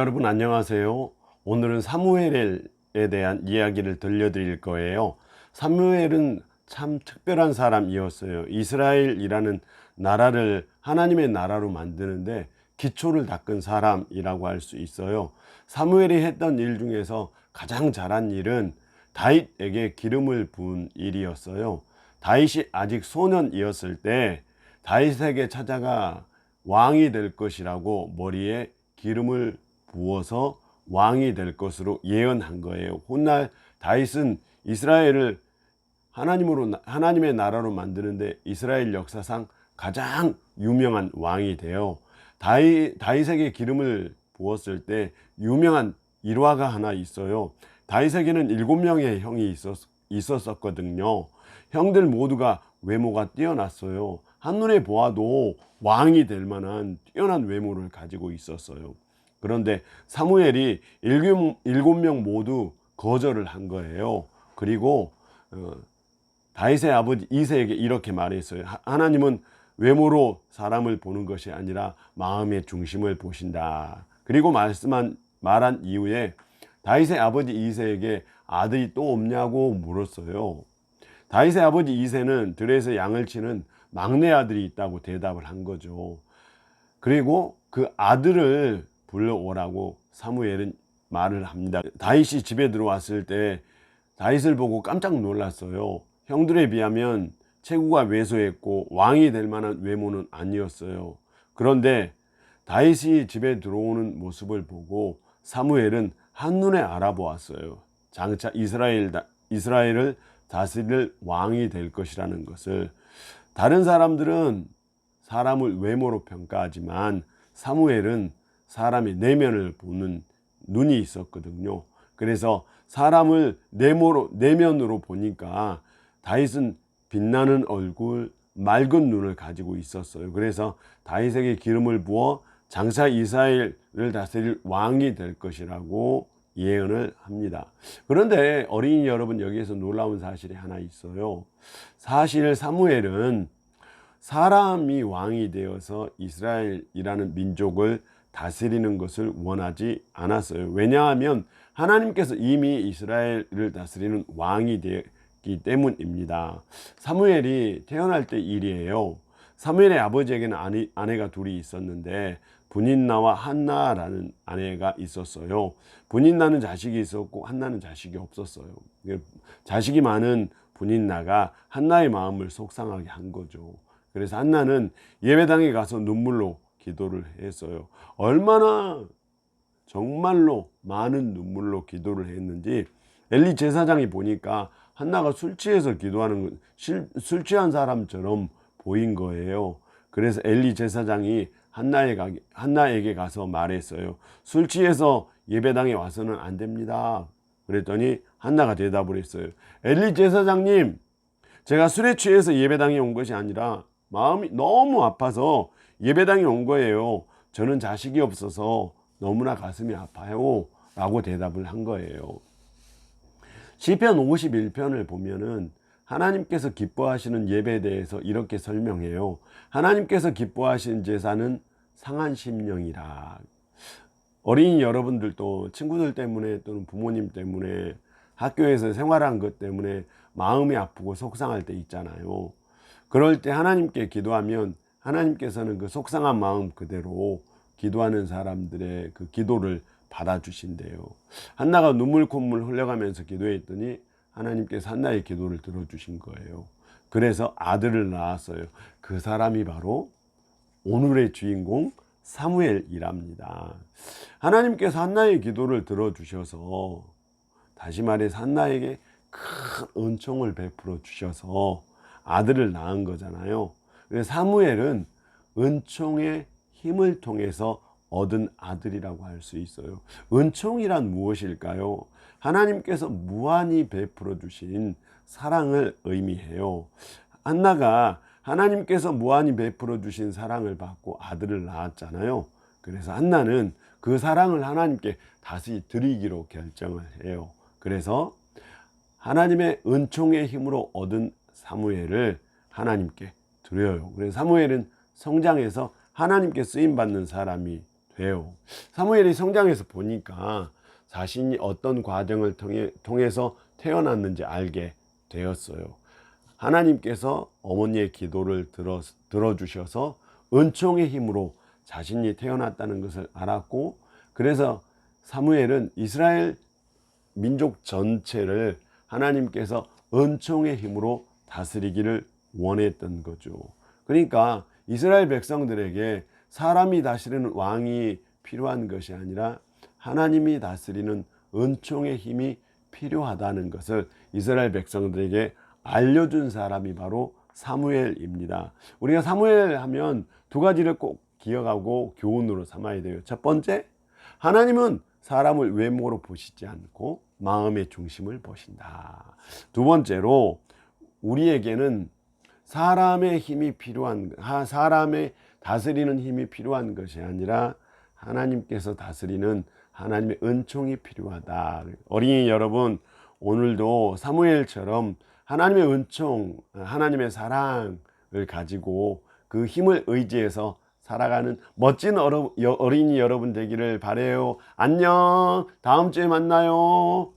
여러분 안녕하세요. 오늘은 사무엘에 대한 이야기를 들려드릴 거예요. 사무엘은 참 특별한 사람이었어요. 이스라엘이라는 나라를 하나님의 나라로 만드는데 기초를 닦은 사람이라고 할 수 있어요. 사무엘이 했던 일 중에서 가장 잘한 일은 다윗에게 기름을 부은 일이었어요. 다윗이 아직 소년이었을 때 다윗에게 찾아가 왕이 될 것이라고 머리에 기름을 부어서 왕이 될 것으로 예언한 거예요. 훗날 다윗은 이스라엘을 하나님의 나라로 만드는데 이스라엘 역사상 가장 유명한 왕이 돼요. 다윗에게 기름을 부었을 때 유명한 일화가 하나 있어요. 다윗에게는 7명의 형이 있었거든요. 형들 모두가 외모가 뛰어났어요. 한눈에 보아도 왕이 될 만한 뛰어난 외모를 가지고 있었어요. 그런데 사무엘이 7명 모두 거절을 한 거예요. 그리고 다윗의 아버지 이새에게 이렇게 말했어요. 하나님은 외모로 사람을 보는 것이 아니라 마음의 중심을 보신다. 그리고 말한 이후에 다윗의 아버지 이새에게 아들이 또 없냐고 물었어요. 다윗의 아버지 이새는 들에서 양을 치는 막내 아들이 있다고 대답을 한 거죠. 그리고 그 아들을 불러오라고 사무엘은 말을 합니다. 다윗이 집에 들어왔을 때 다윗을 보고 깜짝 놀랐어요. 형들에 비하면 체구가 왜소했고 왕이 될 만한 외모는 아니었어요. 그런데 다윗이 집에 들어오는 모습을 보고 사무엘은 한눈에 알아보았어요. 장차 이스라엘을 다스릴 왕이 될 것이라는 것을. 다른 사람들은 사람을 외모로 평가하지만 사무엘은 사람의 내면을 보는 눈이 있었거든요. 그래서 사람을 내면으로 보니까 다윗은 빛나는 얼굴, 맑은 눈을 가지고 있었어요. 그래서 다윗에게 기름을 부어 장차 이스라엘을 다스릴 왕이 될 것이라고 예언을 합니다. 그런데 어린이 여러분, 여기에서 놀라운 사실이 하나 있어요. 사실 사무엘은 사람이 왕이 되어서 이스라엘이라는 민족을 다스리는 것을 원하지 않았어요. 왜냐하면 하나님께서 이미 이스라엘을 다스리는 왕이 되었기 때문입니다. 사무엘이 태어날 때 일이에요. 사무엘의 아버지에게는 아내가 둘이 있었는데 분인나와 한나라는 아내가 있었어요. 분인나는 자식이 있었고 한나는 자식이 없었어요. 자식이 많은 분인나가 한나의 마음을 속상하게 한 거죠. 그래서 한나는 예배당에 가서 눈물로 기도를 했어요. 얼마나 정말로 많은 눈물로 기도를 했는지 엘리 제사장이 보니까 한나가 술 취해서 기도하는 술 취한 사람처럼 보인 거예요. 그래서 엘리 제사장이 한나에게 가서 말했어요. 술 취해서 예배당에 와서는 안 됩니다. 그랬더니 한나가 대답을 했어요. 엘리 제사장님, 제가 술에 취해서 예배당에 온 것이 아니라 마음이 너무 아파서 예배당에 온 거예요. 저는 자식이 없어서 너무나 가슴이 아파요. 라고 대답을 한 거예요. 시편 51편을 보면은 하나님께서 기뻐하시는 예배에 대해서 이렇게 설명해요. 하나님께서 기뻐하시는 제사는 상한 심령이라. 어린이 여러분들도 친구들 때문에 또는 부모님 때문에 학교에서 생활한 것 때문에 마음이 아프고 속상할 때 있잖아요. 그럴 때 하나님께 기도하면 하나님께서는 그 속상한 마음 그대로 기도하는 사람들의 그 기도를 받아주신대요. 한나가 눈물 콧물 흘려가면서 기도했더니 하나님께서 한나의 기도를 들어주신 거예요. 그래서 아들을 낳았어요. 그 사람이 바로 오늘의 주인공 사무엘이랍니다. 하나님께서 한나의 기도를 들어주셔서, 다시 말해서 한나에게 큰 은총을 베풀어 주셔서 아들을 낳은 거잖아요. 그래서 사무엘은 은총의 힘을 통해서 얻은 아들이라고 할 수 있어요. 은총이란 무엇일까요? 하나님께서 무한히 베풀어 주신 사랑을 의미해요. 한나가 하나님께서 무한히 베풀어 주신 사랑을 받고 아들을 낳았잖아요. 그래서 한나는 그 사랑을 하나님께 다시 드리기로 결정을 해요. 그래서 하나님의 은총의 힘으로 얻은 사무엘을 하나님께 드려요. 그래서 사무엘은 성장해서 하나님께 쓰임받는 사람이 돼요. 사무엘이 성장해서 보니까 자신이 어떤 과정을 통해서 태어났는지 알게 되었어요. 하나님께서 어머니의 기도를 들어주셔서 은총의 힘으로 자신이 태어났다는 것을 알았고, 그래서 사무엘은 이스라엘 민족 전체를 하나님께서 은총의 힘으로 다스리기를 원했던 거죠. 그러니까 이스라엘 백성들에게 사람이 다스리는 왕이 필요한 것이 아니라 하나님이 다스리는 은총의 힘이 필요하다는 것을 이스라엘 백성들에게 알려준 사람이 바로 사무엘입니다. 우리가 사무엘 하면 두 가지를 꼭 기억하고 교훈으로 삼아야 돼요. 첫 번째, 하나님은 사람을 외모로 보시지 않고 마음의 중심을 보신다. 두 번째로, 우리에게는 사람의 힘이 필요한, 사람의 다스리는 힘이 필요한 것이 아니라 하나님께서 다스리는 하나님의 은총이 필요하다. 어린이 여러분, 오늘도 사무엘처럼 하나님의 은총, 하나님의 사랑을 가지고 그 힘을 의지해서 살아가는 멋진 어린이 여러분 되기를 바래요. 안녕. 다음 주에 만나요.